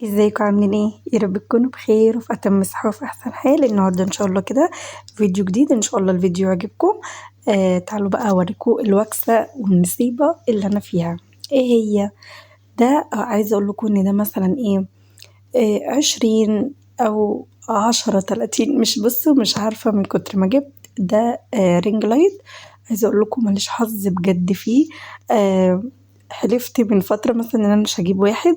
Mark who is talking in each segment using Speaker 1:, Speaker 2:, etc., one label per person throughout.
Speaker 1: ازيكم عاملين ايه؟ يا رب تكونوا بخير وفي اتم صحة وفي احسن حال. النهارده ان شاء الله كده فيديو جديد، ان شاء الله الفيديو يعجبكم. تعالوا بقى اوريكم الوكسة والنصيبة اللي انا فيها. ايه هي؟ ده عايزه اقول لكم ان ده مثلا ايه، 20 او 10 30، مش بصوا مش عارفة من كتر ما جبت ده رينج لايت. عايزة اقول لكم ماليش حظ بجد فيه. آه حلفت من فترة مثلا ان انا مش هجيب واحد،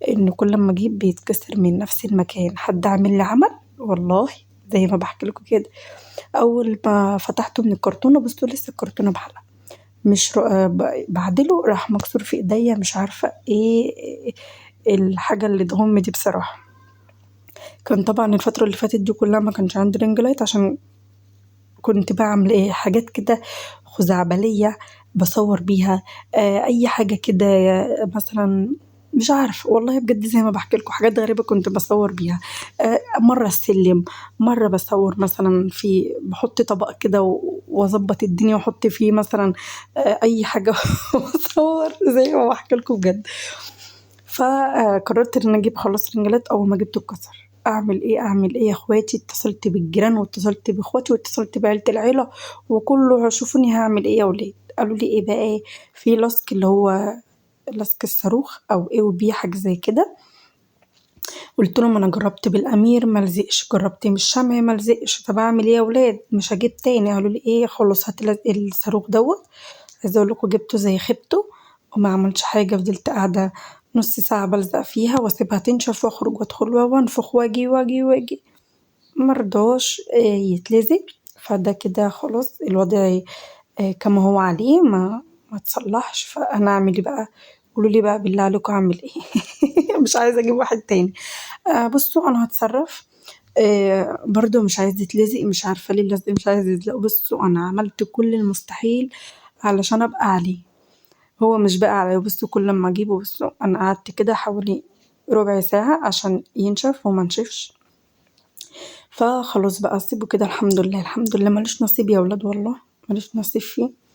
Speaker 1: ان كل ما اجيب بيتكسر من نفس المكان. حد عامل لي عمل والله زي ما بحكي لكم كده. اول ما فتحته من الكرتونة بصوا لسه الكرتونة بحالها، مش بعدله راح مكسور في ايديا. مش عارفة ايه الحاجة اللي تغم دي بصراحة. كان طبعا الفترة اللي فاتت دي كلها ما كانش عندي رينج لايت، عشان كنت بعمل ايه حاجات كده خزعبلية بصور بيها. اي حاجة كده، مثلا مش عارف والله بجد زي ما بحكي لكم حاجات غريبة كنت بصور بيها. مرة السلم، مرة بصور مثلا في بحط طبق كده واظبط الدنيا واحط فيه مثلا اي حاجة واصور زي ما بحكي لكم بجد. فقررت ان اجيب خلاص رنجلات. اول ما جبته اتكسر، اعمل ايه يا اخواتي؟ اتصلت بالجيران واتصلت باخواتي واتصلت بعيلة العيلة وكله شوفوني هعمل ايه يا ولاد. قالوا لي ايه بقى؟ ايه في لاسك اللي هو لاسك الصاروخ او ايه وبيه حاجه زي كده. قلت لهم انا جربت بالامير ملزقش، جربت بالشمع ملزقش، طب اعمل ايه يا ولاد؟ مش هجيب تاني. قالوا لي ايه خلاص هات الصاروخ دوت. عايزه اقول لكم جبته زي خيبته وما عملش حاجه. فضلت قاعده نص ساعه بلزق فيها واسيبها تنشف واخرج وادخل وانفخ واجي واجي واجي. مرضاش يتلزق. فده كده خلاص الوضع كما هو عليه، ما تصلحش. فانا اعمل ايه بقى؟ قولوا لي بقى بالله عليكم اعمل ايه؟ مش عايزه اجيب واحد تاني. بصوا انا هتصرف. برضو مش عايز يتلزق، مش عارفه ليه اللزق مش عايز يلزق. بصوا انا عملت كل المستحيل علشان ابقى عليه، هو مش بقى عليه. بصوا كل ما اجيبه، بصوا انا قعدت كده حوالي ربع ساعه عشان ينشف وما نشفش. فخلاص بقى اسيبه كده. الحمد لله الحمد لله. ماليش نصيب يا ولاد والله، ماليش نصيب فيه.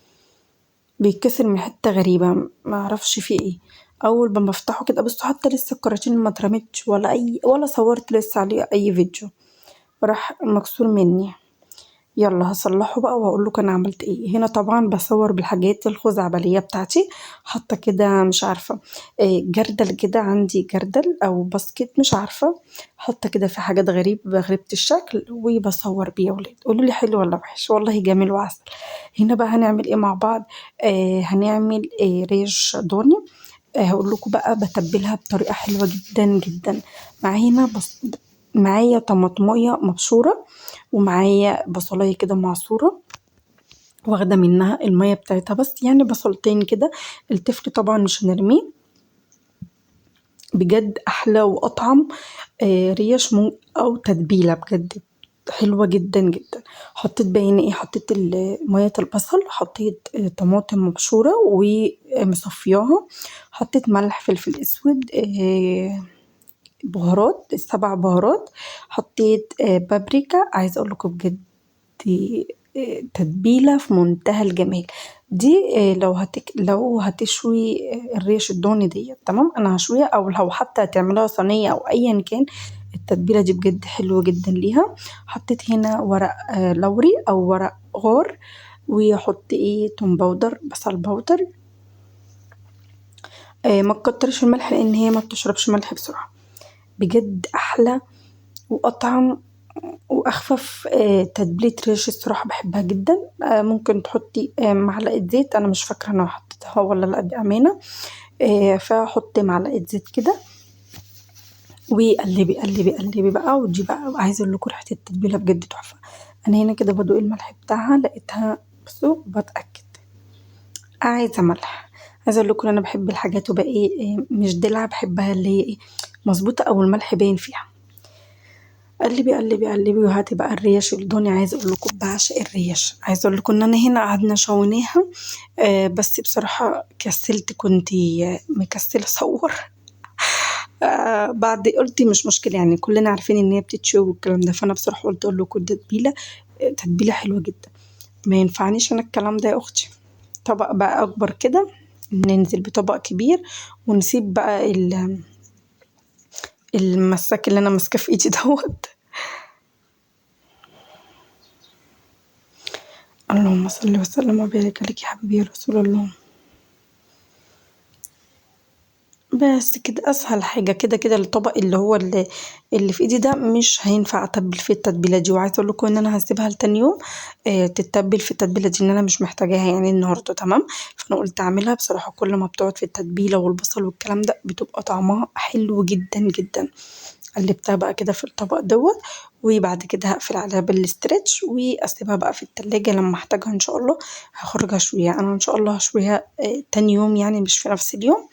Speaker 1: بيتكسر من حتة غريبة ما اعرفش فيه ايه. اول ما بفتحه كده بصوا حتى لسه الكراتين ما اترمتش ولا صورت لسه عليه اي فيديو، راح مكسور مني. يلا هصلحه بقى واقول لكم انا عملت ايه. هنا طبعا بصور بالحاجات الخزعبليه بتاعتي. حاطه كده مش عارفه جردل كده، عندي جردل او باسكت مش عارفه، حاطه كده في حاجات غريبه الشكل وبصور بيه. يا ولاد قولوا لي حلو ولا وحش؟ والله جميل وعسل. هنا بقى هنعمل ايه مع بعض؟ هنعمل ريش ضاني. هقول لكم بقى بتبلها بطريقه حلوه جدا جدا. معانا معايا طماطمية مبشورة، ومعايا بصلاية كده معصورة واخدة منها المية بتاعتها، بس يعني بصلتين كده. التفل طبعا مش هنرميه، بجد أحلى وأطعم ريش أو تتبيلة بجد حلوة جدا جدا. حطيت بين ايه، حطيت مية البصل، حطيت طماطم مبشورة ومصفياها، حطيت ملح فلفل اسود بهارات 7 بهارات، حطيت بابريكا. عايزه اقول لكم بجد دي تتبيله في منتهى الجمال. دي لو هتشوي الريش الضاني ديت تمام، انا هشويها، او لو حتى هتعملوها صينيه او ايا كان. التتبيله دي بجد حلوه جدا ليها. حطيت هنا ورق لوري او ورق غار، وحط ايه توم باودر بصل باودر. ما تكترش الملح لان هي ما بتشربش ملح بسرعه. بجد احلى واطعم واخفف تتبيله ريش الصراحه بحبها جدا. ممكن تحطي معلقه زيت، انا مش فاكره انا حطيتها ولا لا بامانه. فحطي معلقه زيت كده وقلبي قلبي قلبي بقى. ودي بقى عايزه اقول لكم ريحه التتبيله بجد تحفه. انا هنا كده بدوق الملح بتاعها لقيتها، بصوا بتاكد عايزه ملح. عايزه اقول لكم انا بحب الحاجات وبقى ايه مش دلع، بحبها اللي هي ايه مظبوطه او الملح باين فيها. قلبي قلبي قلبي وهاتي بقى الريش الضاني. عايزه اقول لكم بعشق الريش. عايزه اقول لكم ان انا هنا قعدنا شويناها، بس بصراحه كسلت، كنت مكسله اصور. بعد قلت مش مشكله يعني كلنا عارفين ان هي بتتشوي والكلام ده. فانا بصراحه قلت اقول لكم تتبيله تتبيله حلوه جدا. ما ينفعنيش انا الكلام ده يا اختي. طبق بقى اكبر كده، ننزل بطبق كبير ونسيب بقى المساك اللي انا ماسكاه في ايدي دوت. اللهم صل وسلم وبارك عليك يا حبيبي يا رسول الله. بس كده اسهل حاجه، كده كده الطبق اللي في ايدي ده مش هينفع اتبل فيه التتبيله دي، وعايزه اقول لكم ان انا هسيبها لتاني يوم تتبل في التتبيله دي، ان انا مش محتاجاها يعني النهارده. تمام. فانا قلت اعملها بصراحه، كل ما بتقعد في التتبيله والبصل والكلام ده بتبقى طعمها حلو جدا جدا. قلبتها بقى كده في الطبق دوت، وبعد كده هقفل عليها بالاسترتش واسيبها بقى في التلاجة لما احتاجها ان شاء الله هخرج اشويها. انا ان شاء الله هشويها تاني يوم يعني مش في نفس اليوم.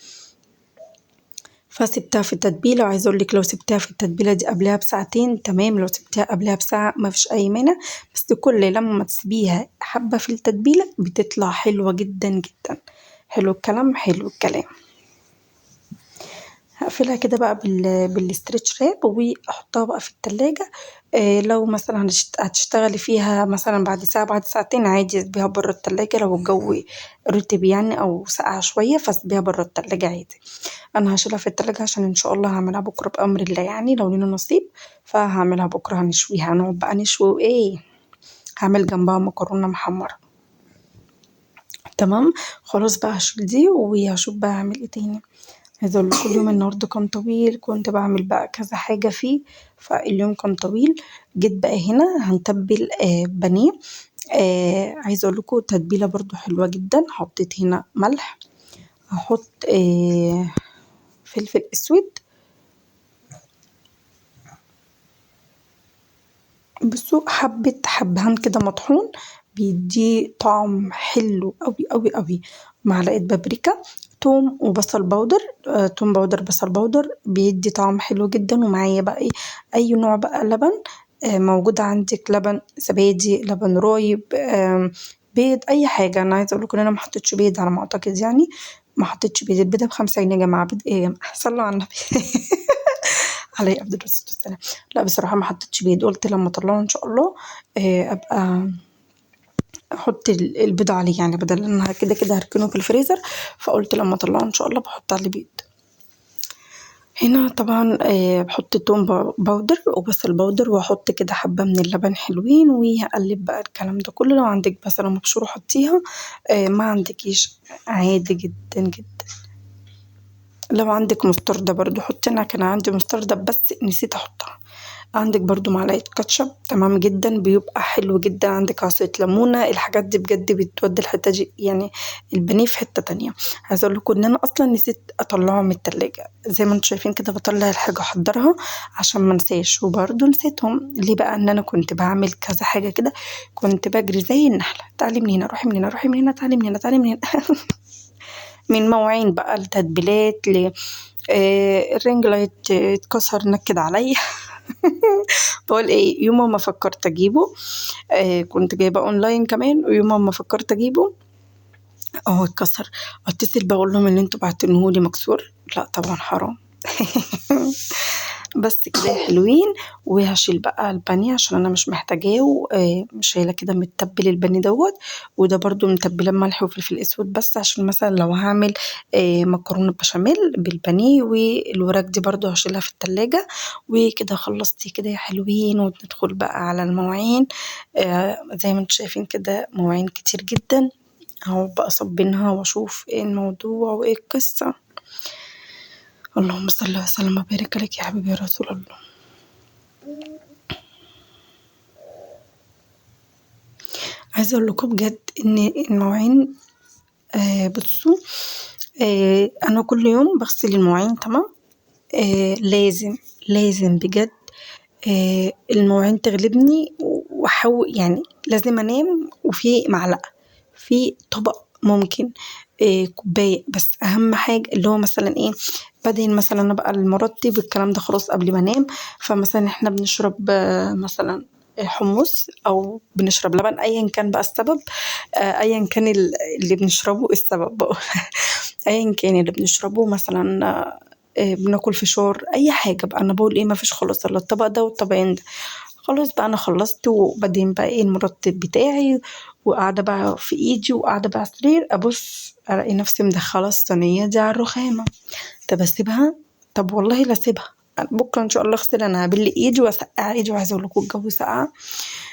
Speaker 1: فسبتها في التتبيلة، وعايزة اقول لك لو سبتها في التتبيلة دي قبلها بساعتين تمام، لو سبتها قبلها بساعة ما فيش اي مانع. بس كل لما تسيبيها حبة في التتبيلة بتطلع حلوة جدا جدا. حلو الكلام، حلو الكلام. هقفلها كده بقى بالاسترتش راب واحطها بقى في التلاجة. لو مثلا هتشتغلي فيها مثلا بعد ساعة بعد ساعتين عادي سيبيها بره التلاجة، لو الجو رطب يعني او ساقعة شوية فسيبيها بره التلاجة عادي. انا هشيلها في التلاجة عشان ان شاء الله هعملها بكرة بأمر الله، يعني لو لينا نصيب فهعملها بكرة هنشويها، هنقعد بقى نشوي وايه. هعمل جنبها مكرونة محمرة. تمام. خلاص بقى هشيل دي وهشوف بقى هعمل ايه تاني. عايزة اقول لكم اليوم النهارده كان طويل، كنت بعمل بقى كذا حاجة فيه، فاليوم كان طويل. جيت بقى هنا هنتبل بانيه. عايزة اقول لكم تتبيلة برضو حلوة جدا. حطيت هنا ملح، هحط فلفل اسود. بصوا حبة حبهان كده مطحون بيديه طعم حلو قوي قوي قوي. معلقة بابريكا. توم وبصل بودر. توم بودر بصل بودر بيدي طعم حلو جدا. ومعايا بقى ايه، اي نوع بقى لبن موجود عندك، لبن زبادي، لبن رايب، بيض، اي حاجة. انا عايزة اقول لكم ان انا ما حطيتش بيض على ما اعتقد يعني. ما حطيتش بيض، البيضة ب50 جنيه يا جماعة. بيض ايه يا جماعة؟ صلوا على النبي. عليه افضل الصلاه والسلام. لا بصراحه ما حطيتش بيض، قلت لما اطلعه ان شاء الله ابقى احط البيض عليه، يعني بدل انها كده كده هركنه في الفريزر. فقلت لما اطلعه ان شاء الله بحط عليه بيض. هنا طبعا بحط توم باودر وبصل باودر، واحط كده حبه من اللبن حلوين، وهقلب بقى الكلام ده كله. لو عندك بصله مبشوره حطيها، ما عندكيش عادي جدا جدا. لو عندك مستردة برضو حطي، انا كان عندي مستردة بس نسيت احطها. عندك برضو معلقة كاتشب تمام جدا، بيبقى حلو جدا. عندك عصير ليمونة، الحاجات دي بجد بتودي الحتة دي يعني البانيه في حتة تانية. عايزة اقول لكم ان انا اصلا نسيت اطلعه من التلاجة، زي ما انتم شايفين كده بطلع الحاجة احضرها عشان ما انساش. وبرضو نسيتهم ليه بقى، ان انا كنت بعمل كذا حاجة كده، كنت بجري زي النحلة، تعالي من هنا روحي من هنا روحي من هنا، تعالي من هنا تعالي من هنا. من مواعين بقى التتبيلات الرينج لايت اتكسر نكد عليا. بقول ايه، يوم ما فكرت اجيبه كنت جايبه اونلاين كمان، ويوم ما فكرت اجيبه اهو اتكسر. اتصل بقول لهم ان انتوا بعتنهولي مكسور، لا طبعا حرام. بس كده حلوين. وهشيل بقى البانيه عشان انا مش محتاجاه، مش شايله كده متبل البانيه دوت. وده برضو متبله بملح وفلفل اسود، بس عشان مثلا لو هعمل مكرونه بشاميل بالبانيه. والوراك دي برضو هشيلها في التلاجة. وكده خلصتي كده يا حلوين، وندخل بقى على المواعين. زي ما انتم شايفين كده مواعين كتير جدا، اهو بقى صبينها واشوف ايه الموضوع وايه القصه. اللهم صل وسلم وبارك عليك يا حبيبي يا رسول الله. عايزة اقول لكم بجد ان المواعين بصوا انا كل يوم بغسل المواعين تمام. لازم لازم بجد المواعين تغلبني، واحاول يعني لازم انام وفي معلقة في طبق ممكن كوباية. بس أهم حاجة اللي هو مثلا إيه، بعدين مثلا أنا بقى المرطب الكلام ده خلاص قبل ما أنام. فمثلا إحنا بنشرب مثلا حمص أو بنشرب لبن، أيا كان بقى السبب. أيا كان اللي بنشربه السبب بقى. أيا كان اللي بنشربه مثلا بناكل فشار أي حاجة بقى. أنا بقول إيه، مفيش خلاص إلا الطبق ده والطبقين ده. خلاص بقى انا خلصت، وبعدين بقى ايه المرتب بتاعي، وقاعده بقى في ايدي وقاعده بقى على السرير ابص الاقي نفسي مدخله الصينيه دي على الرخامه. طب اسيبها؟ طب والله لا اسيبها. بكرة ان شاء الله اغسل. انا هبل ايدي واسقع ايدي، وعايزة اقول لكم الجو ساقع،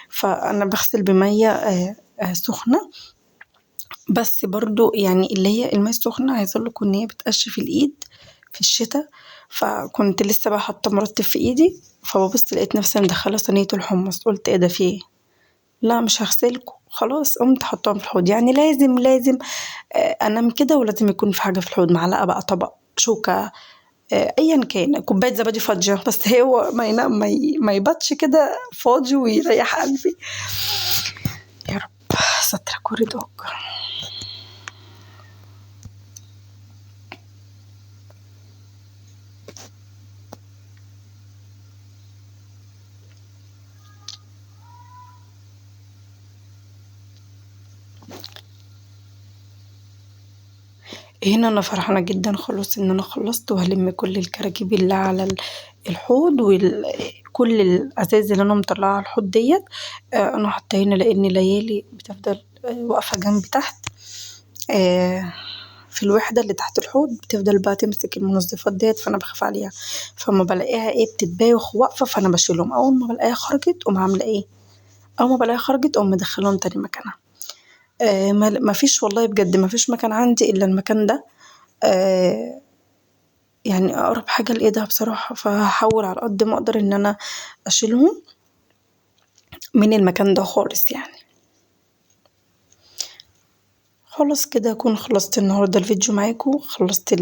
Speaker 1: فانا بغسل بمية سخنة. بس برضو يعني اللي هي المية السخنة عايزة اقول لكم ان هي بتقشف الايد في الشتاء. فكنت لسه بقى حاطة مرطب في ايدي، فببص لقيت نفسي مدخلة صينية الحمص. قلت ايه ده، في ايه؟ لا مش هغسلكوا خلاص. قمت حطاهم في الحوض. يعني لازم انام كده، ولازم يكون في حاجة في الحوض، معلقة بقى، طبق، شوكة، ايا كان، كوباية زبادي فاضية، بس هو ما ينام ما يباتش كده فاضي ويريح قلبي. يا رب سترك ورضاك. هنا انا فرحانة جدا خلاص ان انا خلصت، وهلم كل الكراكيب اللي على الحوض، وكل الازاز اللي انا مطلعها على الحوض ديت. انا حاطه هنا لان ليالي بتفضل واقفة جنبي تحت، في الوحدة اللي تحت الحوض، بتفضل بقى تمسك المنظفات ديت، فانا بخاف عليها. فما بلاقيها بتتبايخ واقفة، فانا بشيلهم. اول ما بلاقيها خرجت اقوم عاملة اول ما بلاقيها خرجت اقوم مدخلهم تاني مكانها. ما فيش والله بجد، ما فيش مكان عندي الا المكان ده. آه يعني اقرب حاجة لايدها بصراحة، فهحاول على قد ما اقدر ان انا اشيلهم من المكان ده خالص يعني. خلاص كده اكون خلصت النهاردة الفيديو معاكم. خلصت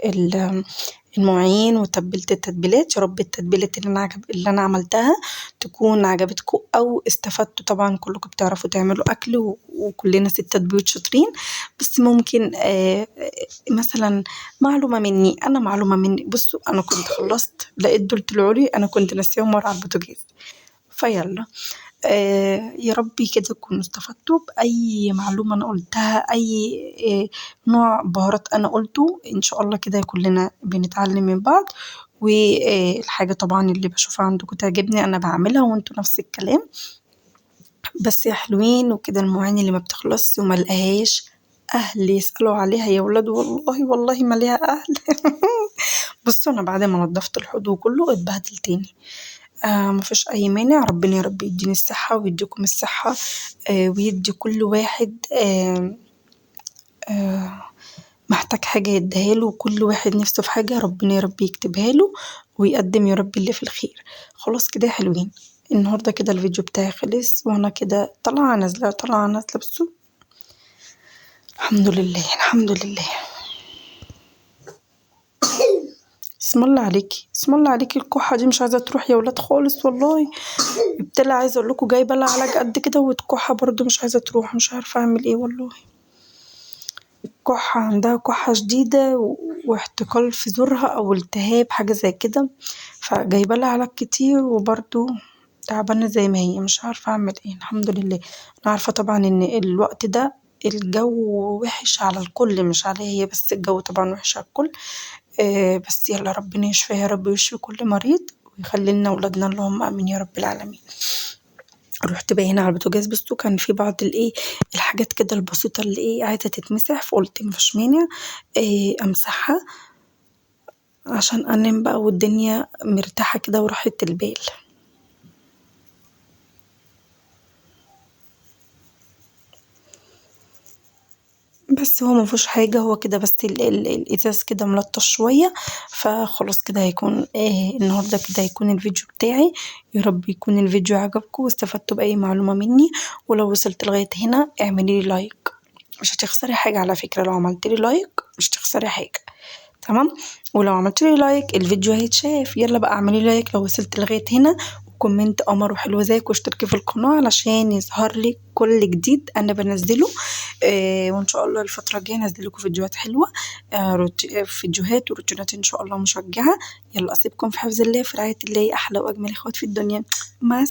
Speaker 1: ال المواعين وتبلت التتبيلات. يا رب التتبيلات اللي انا عملتها تكون عجبتكم او استفدتوا. طبعا كلكم بتعرفوا تعملوا اكل، وكلنا ستات بيوت شاطرين، بس ممكن مثلا معلومة مني. بصوا انا كنت خلصت لقيت دول طلعوا لي، انا كنت ناسيهم ورا على البوتاجاز. فيلا، يا ربي كده تكونوا استفدتوا بأي معلومة أنا قلتها، أي نوع بهارات أنا قلته. إن شاء الله كده كلنا بنتعلم من بعض. والحاجة طبعا اللي بشوفها عندكم تعجبني أنا بعملها، وانتوا نفس الكلام. بس يا حلوين، وكده المواعين اللي ما بتخلصش وما لقاهاش أهل يسألوا عليها يا ولاد، والله ما ليها أهل. بصوا أنا بعد ما نضفت الحوض كله اتبهدل تاني. مفيش أي مانع. ربنا يا رب يديني الصحة ويديكم الصحة، ويدي كل واحد محتاج حاجة يديها له، وكل واحد نفسه في حاجة ربنا يا رب يكتبها له، ويقدم يا رب اللي في الخير. خلاص كده يا حلوين، النهاردة كده الفيديو بتاعي خلص، وانا كده طالعة نازلة بصوا. الحمد لله الحمد لله. اسم الله عليكي، اسم الله عليكي، الكحة دي مش عايزة تروح يا ولاد خالص والله. ابتلى عايزة اقول لكم جايبة لها علاج قد كده، والكحة برضو مش عايزة تروح. مش عارفة اعمل ايه والله. كحة، عندها كحة شديدة واحتقال في زورها او التهاب حاجة زي كده، فجايبة لها علاج كتير، وبرضو تعبانة زي ما هي. مش عارفة اعمل ايه. الحمد لله. انا عارفة طبعا ان الوقت ده الجو وحش على الكل، مش عليها هي بس، الجو طبعا وحش على الكل. بس يلا ربنا يشفيها يا رب، ويشفي كل مريض، ويخلي لنا ولادنا، اللهم امين يا رب العالمين. رحت باينة على البوتاجاز، بس كان في بعض الحاجات كده البسيطة اللي عايزة تتمسح، فقلت مفيش مانع امسحها عشان انام بقى والدنيا مرتاحة كده وراحة البال. بس هو مفيهوش حاجة، هو كده بس الإزاز كده ملطش شوية. فخلاص كده هيكون النهاردة كده هيكون الفيديو بتاعي. يا رب يكون الفيديو عجبكم واستفدتوا بأي معلومة مني. ولو وصلت لغاية هنا اعملي لي لايك، مش هتخسري حاجة على فكرة. لو عملت لي لايك مش هتخسري حاجة، تمام؟ ولو عملت لي لايك الفيديو هيتشاف. يلا بقى اعملي لايك لو وصلت لغاية هنا، وكومنت قمر وحلو زيك، واشتركي في القناة علشان يظهر لك كل جديد انا بنزله. وان شاء الله الفترة الجاية انزل لكم فيديوهات حلوة، فيديوهات وروتينات ان شاء الله مشجعة. يلا اسيبكم في حفظ الله، في رعاية الله، احلى واجمل اخوات في الدنيا. مع